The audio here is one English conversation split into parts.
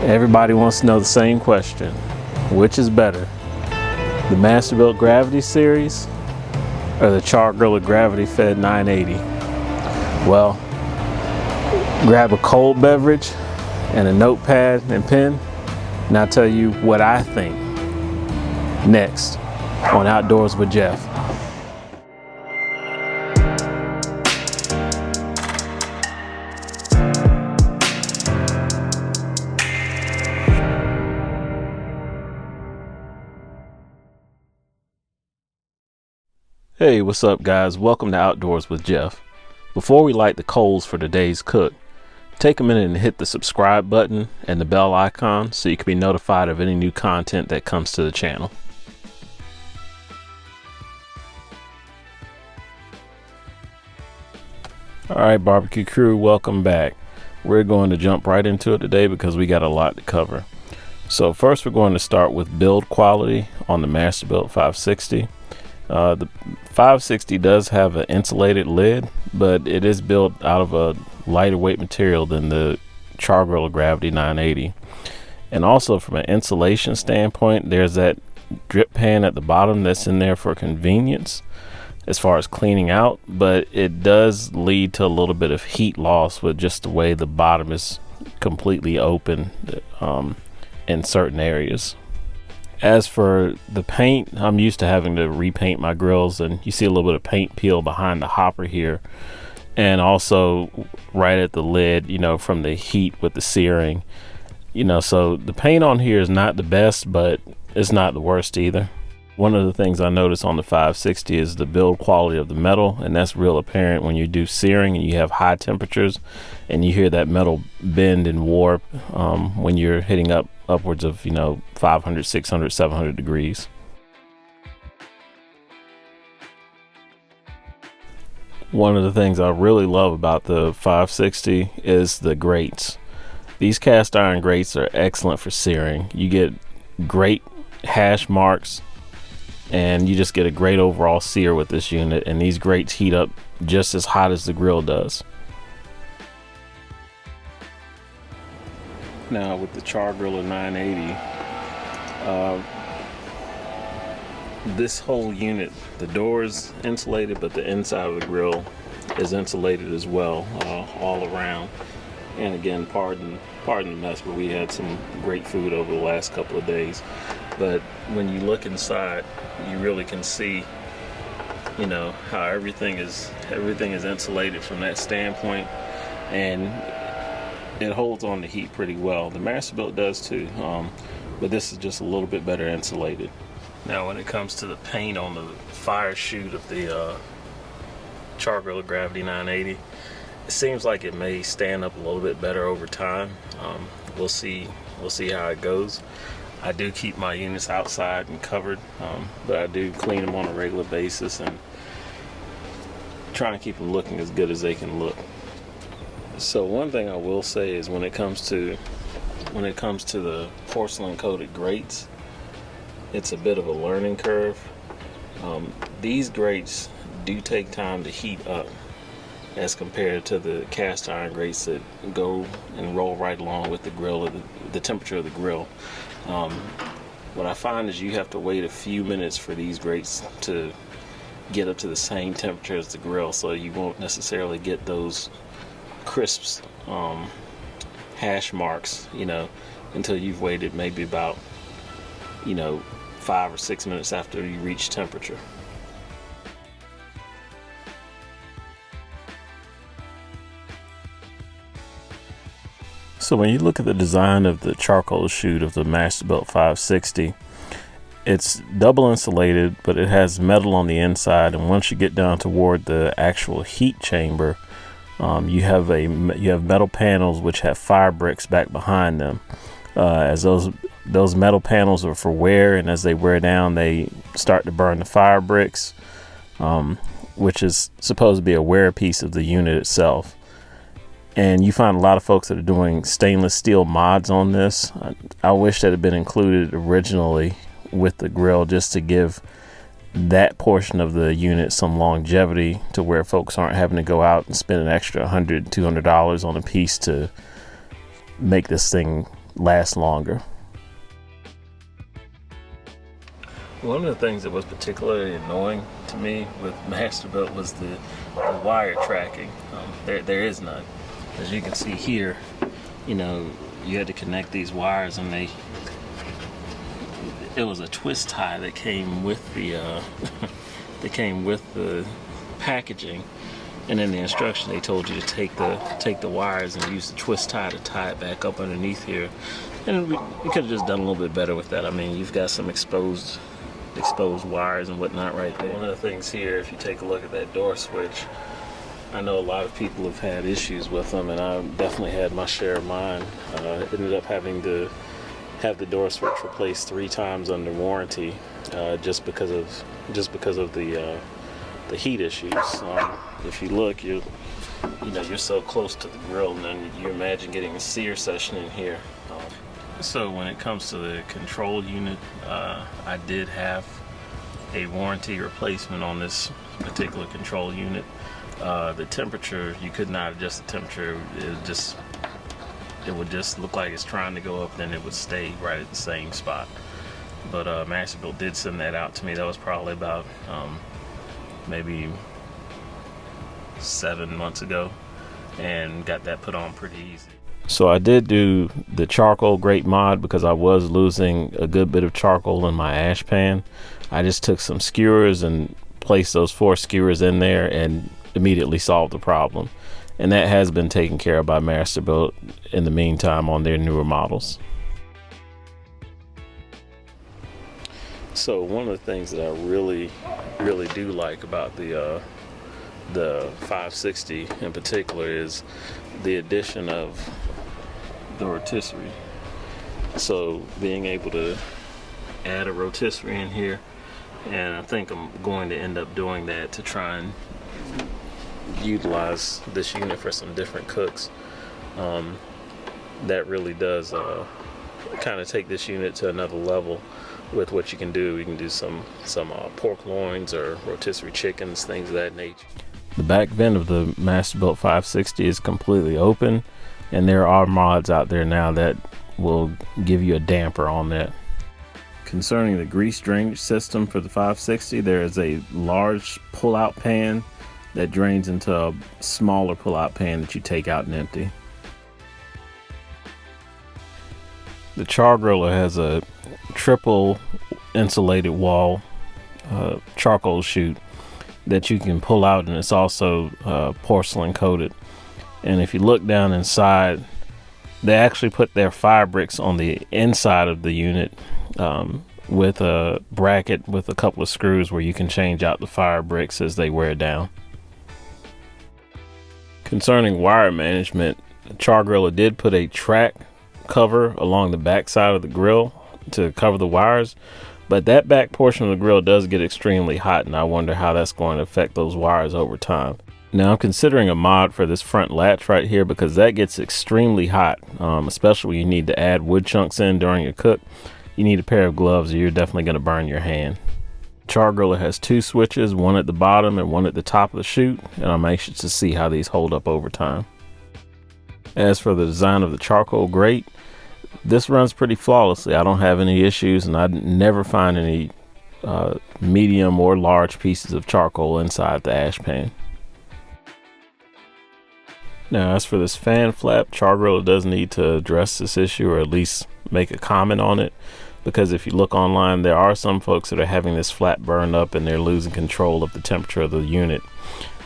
Everybody wants to know the same question. Which is better, the Masterbuilt Gravity series or the Char-Griller Gravity Fed 980? Well, grab a cold beverage and a notepad and pen, and I'll tell you what I think next on Outdoors with Geoff. Hey, what's up guys? Welcome to Outdoors with Geoff. Before we light the coals for today's cook, take a minute and hit the subscribe button and the bell icon so you can be notified of any new content that comes to the channel. Alright barbecue crew, welcome back. We're going to jump right into it today because we got a lot to cover. So first we're going to start with build quality on the Masterbuilt 560. The 560 does have an insulated lid, but it is built out of a lighter weight material than the Char-Griller Gravity 980. And also from an insulation standpoint, there's that drip pan at the bottom that's in there for convenience as far as cleaning out, but it does lead to a little bit of heat loss with just the way the bottom is completely open in certain areas. As for the paint, I'm used to having to repaint my grills, and you see a little bit of paint peel behind the hopper here, and also right at the lid, you know, from the heat with the searing, you know, so the paint on here is not the best, but it's not the worst either. One of the things I notice on the 560 is the build quality of the metal, and that's real apparent when you do searing and you have high temperatures and you hear that metal bend and warp when you're hitting upwards of 500, 600, 700 degrees. One of the things I really love about the 560 is the grates. These cast iron grates are excellent for searing. You get great hash marks and you just get a great overall sear with this unit, and these grates heat up just as hot as the grill does. Now with the Char-Griller 980, this whole unit, the door is insulated, but the inside of the grill is insulated as well, all around. And again, pardon the mess, but we had some great food over the last couple of days. But when you look inside, you really can see, how everything is insulated from that standpoint, and it holds on to heat pretty well. The Masterbuilt does too, but this is just a little bit better insulated. Now when it comes to the paint on the fire chute of the Char-Griller Gravity 980, it seems like it may stand up a little bit better over time. We'll see how it goes. I do keep my units outside and covered, but I do clean them on a regular basis and try to keep them looking as good as they can look. So one thing I will say is when it comes to the porcelain coated grates, it's a bit of a learning curve. These grates do take time to heat up as compared to the cast iron grates that go and roll right along with the grill, or the temperature of the grill. What I find is you have to wait a few minutes for these grates to get up to the same temperature as the grill, so you won't necessarily get those crisps, hash marks, until you've waited maybe about 5 or 6 minutes after you reach temperature. So when you look at the design of the charcoal chute of the Masterbuilt 560, it's double insulated, but it has metal on the inside, and once you get down toward the actual heat chamber, you have metal panels which have fire bricks back behind them. As those metal panels are for wear, and as they wear down, they start to burn the fire bricks, which is supposed to be a wear piece of the unit itself. And you find a lot of folks that are doing stainless steel mods on this. I wish that had been included originally with the grill, just to give that portion of the unit some longevity, to where folks aren't having to go out and spend an extra $100, $200 on a piece to make this thing last longer. One of the things that was particularly annoying to me with Masterbuilt was the wire tracking. There is none. As you can see here, you know, you had to connect these wires, and it was a twist tie that came with the that came with the packaging. And in the instruction, they told you to take the wires and use the twist tie to tie it back up underneath here. And we could have just done a little bit better with that. I mean, you've got some exposed wires and whatnot right there. One of the things here, if you take a look at that door switch, I know a lot of people have had issues with them, and I definitely had my share of mine. Ended up having to have the door switch replaced 3 times under warranty, just because of the heat issues. If you look, you're so close to the grill, and then you imagine getting a sear session in here. So when it comes to the control unit, I did have a warranty replacement on this particular control unit. The temperature, you could not adjust the temperature. It would just look like it's trying to go up, then it would stay right at the same spot. But Masterbuilt did send that out to me. That was probably about maybe 7 months ago, and got that put on pretty easy. So I did do the charcoal grate mod because I was losing a good bit of charcoal in my ash pan. I just took some skewers and placed those 4 skewers in there and immediately solved the problem. And that has been taken care of by Masterbuilt in the meantime on their newer models. So one of the things that I really do like about the 560 in particular is the addition of the rotisserie. So being able to add a rotisserie in here, and I think I'm going to end up doing that to try and utilize this unit for some different cooks. That really does kind of take this unit to another level with what you can do. You can do some pork loins or rotisserie chickens, things of that nature. The back vent of the Masterbuilt 560 is completely open, and there are mods out there now that will give you a damper on that. Concerning the grease drainage system for the 560, there is a large pull-out pan that drains into a smaller pull-out pan that you take out and empty. The Char-Griller has a triple insulated wall charcoal chute that you can pull out, and it's also porcelain coated. And if you look down inside, they actually put their fire bricks on the inside of the unit with a bracket with a couple of screws where you can change out the fire bricks as they wear down. Concerning wire management, Char-Griller did put a track cover along the back side of the grill to cover the wires, but that back portion of the grill does get extremely hot, and I wonder how that's going to affect those wires over time. Now I'm considering a mod for this front latch right here because that gets extremely hot, especially when you need to add wood chunks in during your cook. You need a pair of gloves or you're definitely going to burn your hand. Char-Griller has 2 switches, one at the bottom and one at the top of the chute, and I'm anxious to see how these hold up over time. As for the design of the charcoal grate, this runs pretty flawlessly. I don't have any issues, and I never find any medium or large pieces of charcoal inside the ash pan. Now, as for this fan flap, Char-Griller does need to address this issue, or at least make a comment on it, because if you look online, there are some folks that are having this flap burned up and they're losing control of the temperature of the unit.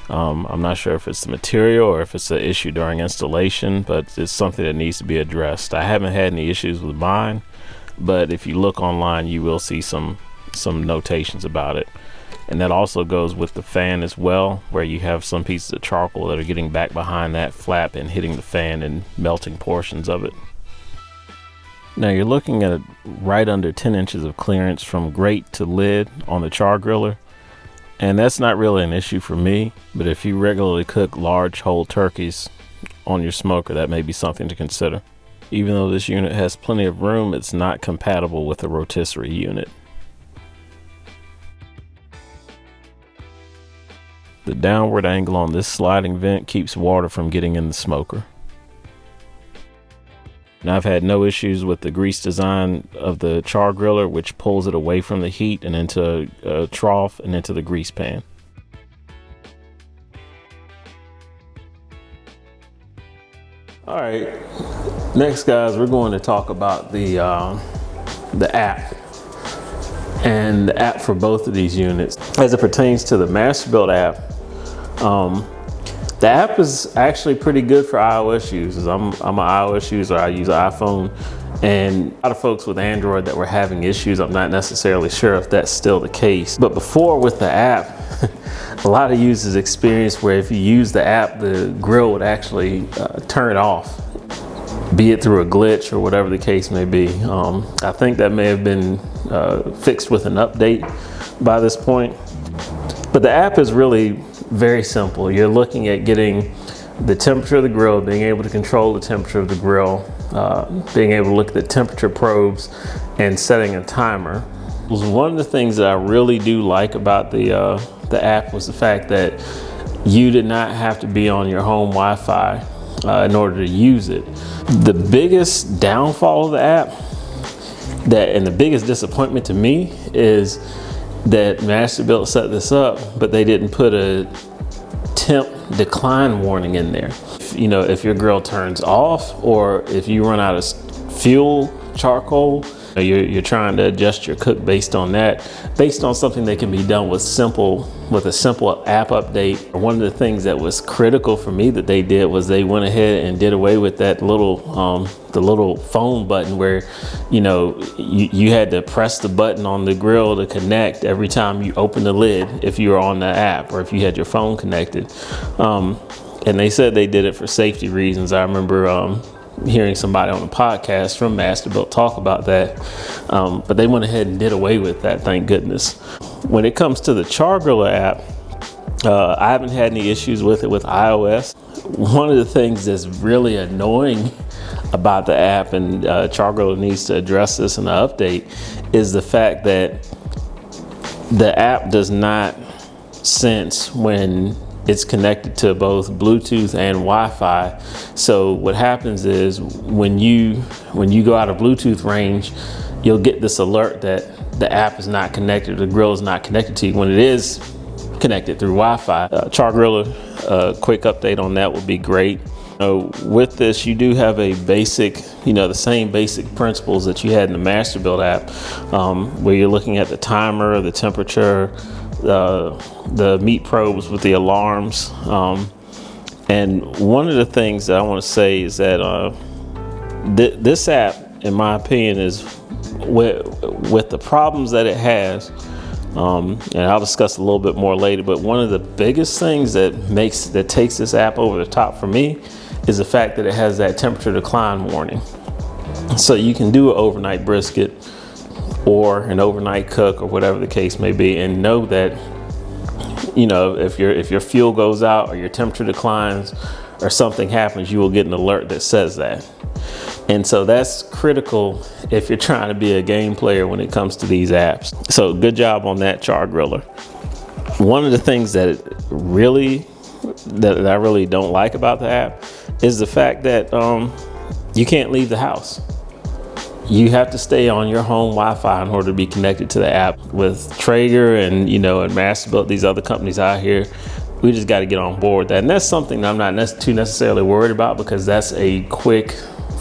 I'm not sure if it's the material or if it's an issue during installation, but it's something that needs to be addressed. I haven't had any issues with mine, but if you look online, you will see some notations about it. And that also goes with the fan as well, where you have some pieces of charcoal that are getting back behind that flap and hitting the fan and melting portions of it. Now you're looking at right under 10 inches of clearance from grate to lid on the Char-Griller. And that's not really an issue for me, but if you regularly cook large whole turkeys on your smoker, that may be something to consider. Even though this unit has plenty of room, it's not compatible with a rotisserie unit. The downward angle on this sliding vent keeps water from getting in the smoker. And I've had no issues with the grease design of the Char-Griller, which pulls it away from the heat and into a trough and into the grease pan. All right, next guys, we're going to talk about the app and the app for both of these units. As it pertains to the Masterbuilt app, the app is actually pretty good for iOS users. I'm an iOS user, I use an iPhone, and a lot of folks with Android that were having issues. I'm not necessarily sure if that's still the case. But before with the app, a lot of users experienced where if you use the app, the grill would actually turn off, be it through a glitch or whatever the case may be. I think that may have been fixed with an update by this point. But the app is really very simple. You're looking at getting the temperature of the grill, being able to control the temperature of the grill, being able to look at the temperature probes, and setting a timer. One of the things that I really do like about the app was the fact that you did not have to be on your home Wi-Fi in order to use it. The biggest downfall of the app, and the biggest disappointment to me, is that Masterbuilt set this up, but they didn't put a temp decline warning in there. You know, if your grill turns off, or if you run out of fuel, charcoal, you're trying to adjust your cook based on that, based on something that can be done with a simple app update. One of the things that was critical for me that they did was they went ahead and did away with that little the little phone button where you had to press the button on the grill to connect every time you open the lid if you were on the app or if you had your phone connected. And they said they did it for safety reasons. I remember hearing somebody on a podcast from Masterbuilt talk about that, but they went ahead and did away with that, thank goodness. When it comes to the Char-Griller app, I haven't had any issues with it with iOS. One of the things that's really annoying about the app, and Char-Griller needs to address this in the update, is the fact that the app does not sense when it's connected to both Bluetooth and Wi-Fi. So what happens is when you go out of Bluetooth range, you'll get this alert that the app is not connected, the grill is not connected to you, when it is connected through Wi-Fi. Char-Griller, quick update on that would be great. With this, you do have a basic, the same basic principles that you had in the Masterbuilt app, where you're looking at the timer, the temperature, the meat probes with the alarms. And one of the things that I want to say is that this app, in my opinion, is with the problems that it has, and I'll discuss a little bit more later, but one of the biggest things that takes this app over the top for me is the fact that it has that temperature decline warning. So you can do an overnight brisket or an overnight cook or whatever the case may be, and know that if your fuel goes out or your temperature declines or something happens, you will get an alert that says that. And so that's critical if you're trying to be a game player when it comes to these apps. So good job on that, Char-Griller. One of the things that I really don't like about the app is the fact that you can't leave the house. You have to stay on your home Wi-Fi in order to be connected to the app. With Traeger and and Masterbuilt, these other companies out here, we just got to get on board with that. And that's something that I'm not too necessarily worried about, because that's a quick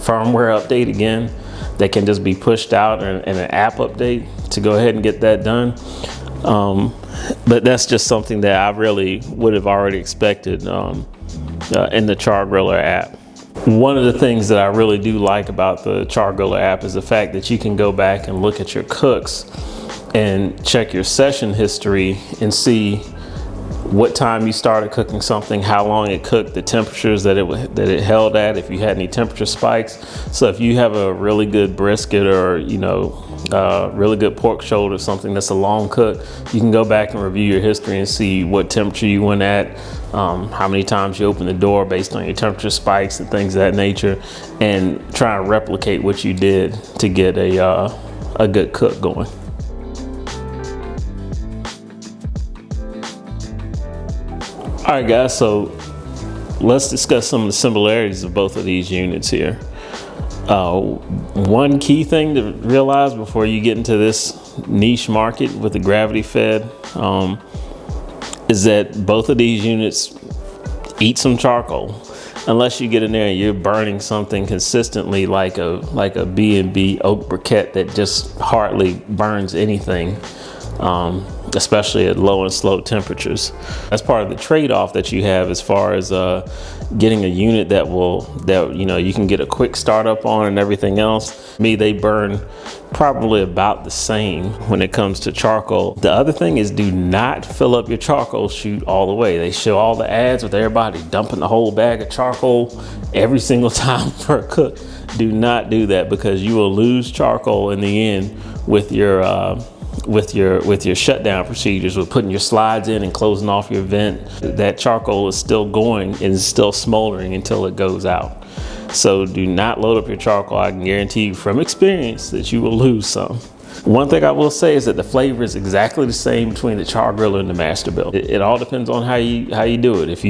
firmware update again that can just be pushed out in an app update to go ahead and get that done. But that's just something that I really would have already expected in the Char-Griller app. One of the things that I really do like about the Char-Griller app is the fact that you can go back and look at your cooks and check your session history and see what time you started cooking something, how long it cooked, the temperatures that it held at, if you had any temperature spikes. So if you have a really good brisket or really good pork shoulder, something that's a long cook, you can go back and review your history and see what temperature you went at, how many times you opened the door based on your temperature spikes and things of that nature, and try and replicate what you did to get a good cook going. All right, guys, so let's discuss some of the similarities of both of these units here. One key thing to realize before you get into this niche market with the Gravity Fed is that both of these units eat some charcoal. Unless you get in there and you're burning something consistently like a B&B oak briquette that just hardly burns anything, especially at low and slow temperatures. That's part of the trade-off that you have as far as getting a unit that you can get a quick startup on and everything else. They burn probably about the same when it comes to charcoal. The other thing is, do not fill up your charcoal chute all the way. They show all the ads with everybody dumping the whole bag of charcoal every single time for a cook. Do not do that, because you will lose charcoal in the end with your shutdown procedures, with putting your slides in and closing off your vent. That charcoal is still going and is still smoldering until it goes out. So do not load up your charcoal. I can guarantee you from experience that you will lose some. One thing I will say is that the flavor is exactly the same between the Char-Griller and the Masterbuilt. It all depends on how you do it. If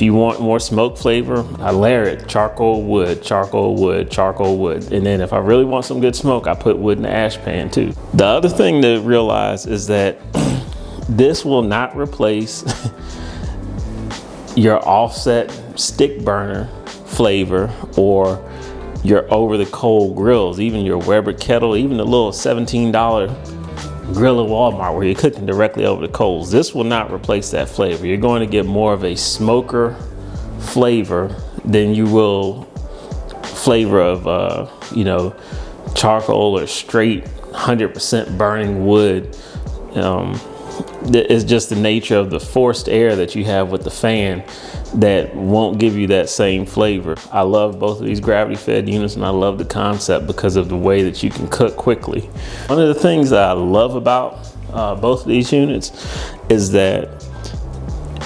you want more smoke flavor, I layer it charcoal, wood, charcoal, wood, charcoal, wood. And then if I really want some good smoke, I put wood in the ash pan too. The other thing to realize is that this will not replace your offset stick burner flavor or your over the coal grills, even your Weber kettle, even the little $17 grill at Walmart where you're cooking directly over the coals. This will not replace that flavor. You're going to get more of a smoker flavor than you will flavor of charcoal or straight 100% burning wood. It's just the nature of the forced air that you have with the fan that won't give you that same flavor. I love both of these Gravity Fed units, and I love the concept because of the way that you can cook quickly. One of the things that I love about both of these units is that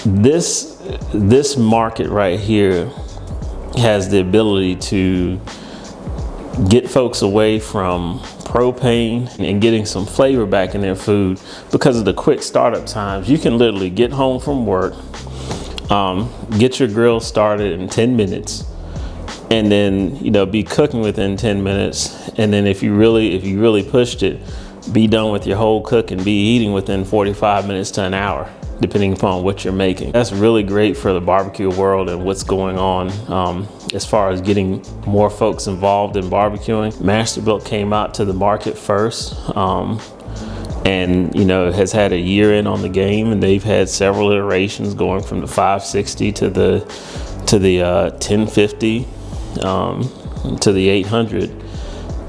this market right here has the ability to get folks away from propane and getting some flavor back in their food because of the quick startup times. You can literally get home from work, get your grill started in 10 minutes, and then be cooking within 10 minutes. And then if you really pushed it, be done with your whole cook and be eating within 45 minutes to an hour, depending upon what you're making. That's really great for the barbecue world and what's going on as far as getting more folks involved in barbecuing. Masterbuilt came out to the market first, and has had a year in on the game, and they've had several iterations going from the 560 to the 1050 to the 800.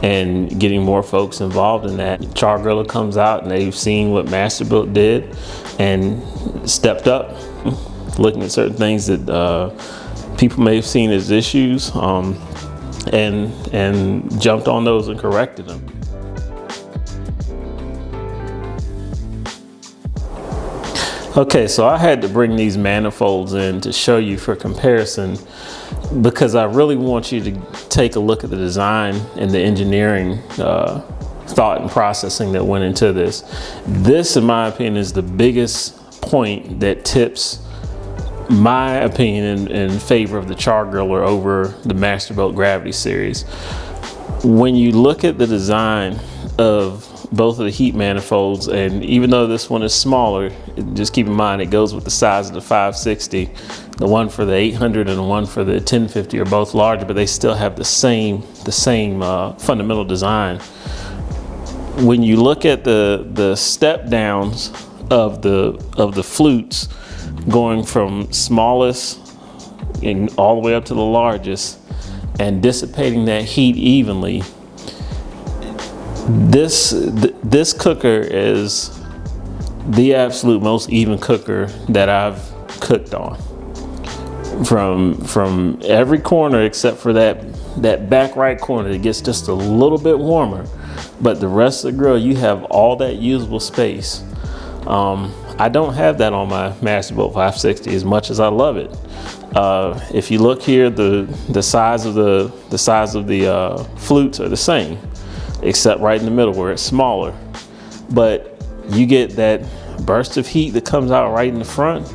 And getting more folks involved in that. Char-Griller comes out and they've seen what Masterbuilt did and stepped up, looking at certain things that people may have seen as issues, and jumped on those and corrected them. Okay, so I had to bring these manifolds in to show you for comparison, because I really want you to take a look at the design and the engineering thought and processing that went into this. This, in my opinion, is the biggest point that tips my opinion in favor of the Char-Griller over the Masterbuilt Gravity series. When you look at the design of both of the heat manifolds, and even though this one is smaller, just keep in mind it goes with the size of the 560. The one for the 800 and the one for the 1050 are both larger, but they still have the same fundamental design. When you look at the step downs of the flutes, going from smallest and all the way up to the largest, and dissipating that heat evenly, this cooker is the absolute most even cooker that I've cooked on. From every corner except for that back right corner, it gets just a little bit warmer, but the rest of the grill, you have all that usable space. I don't have that on my Masterbuilt 560 as much as I love it. If you look here, the size of the flutes are the same, except right in the middle where it's smaller. But you get that burst of heat that comes out right in the front,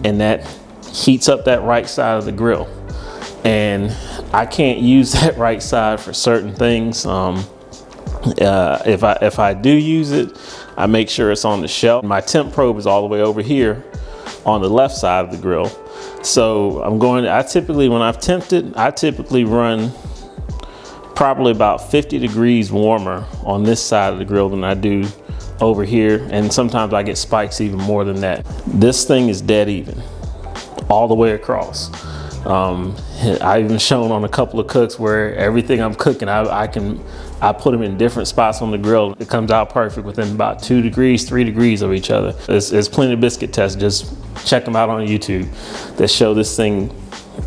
and that heats up that right side of the grill. and I can't use that right side for certain things. If I do use it, I make sure it's on the shelf. My temp probe is all the way over here on the left side of the grill. So I typically, when I've temped it, I typically run probably about 50 degrees warmer on this side of the grill than I do over here. And sometimes I get spikes even more than that. This thing is dead even all the way across. I've even shown on a couple of cooks where everything I'm cooking, I put them in different spots on the grill. It comes out perfect within about 2 degrees, 3 degrees of each other. There's plenty of biscuit tests, just check them out on YouTube, that show this thing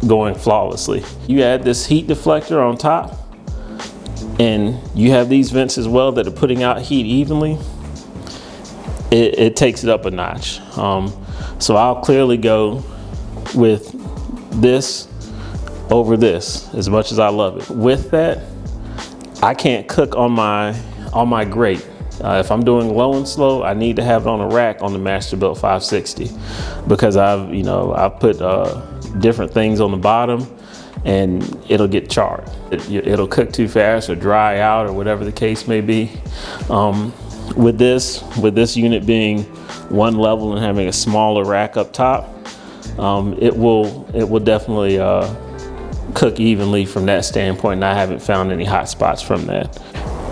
going flawlessly. You add this heat deflector on top, and you have these vents as well that are putting out heat evenly. It takes it up a notch. So I'll clearly go with this over this as much as I love it. With that, I can't cook on my grate. If I'm doing low and slow, I need to have it on a rack on the Masterbuilt 560, because I've put different things on the bottom and it'll get charred. It'll cook too fast or dry out or whatever the case may be. With this unit being one level and having a smaller rack up top, it will definitely cook evenly from that standpoint, and I haven't found any hot spots from that.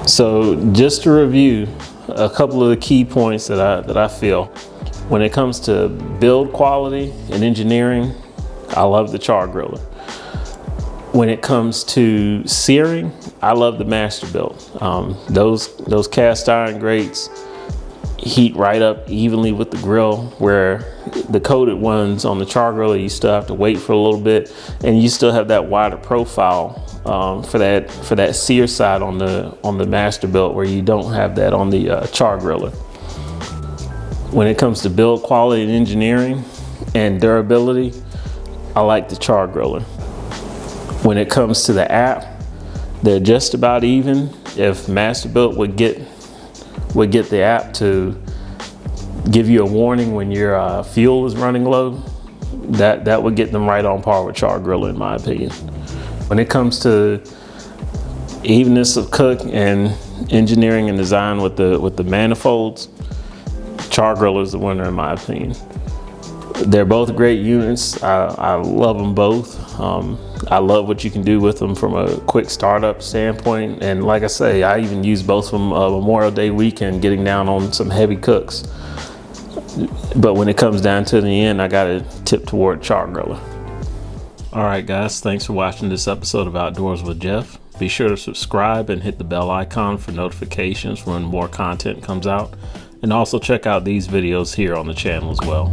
So just to review a couple of the key points that I feel when it comes to build quality and engineering, I love the Char-Griller. When it comes to searing, I love the Masterbuilt. Those cast iron grates heat right up evenly with the grill, where the coated ones on the Char-Griller, you still have to wait for a little bit, and you still have that wider profile for that sear side on the Masterbuilt, where you don't have that on the Char-Griller. When it comes to build quality and engineering and durability, I like the Char-Griller. When it comes to the app, they're just about even. If Masterbuilt would get the app to give you a warning when your fuel is running low, that would get them right on par with Char-Griller, in my opinion. When it comes to evenness of cook and engineering and design with the manifolds, Char-Griller is the winner, in my opinion. They're both great units. I love them both. I love what you can do with them from a quick startup standpoint. And like I say, I even use both of them Memorial Day weekend, getting down on some heavy cooks. But when it comes down to the end, I gotta tip toward Char-Griller. All right, guys, thanks for watching this episode of Outdoors with Geoff. Be sure to subscribe and hit the bell icon for notifications when more content comes out. And also check out these videos here on the channel as well.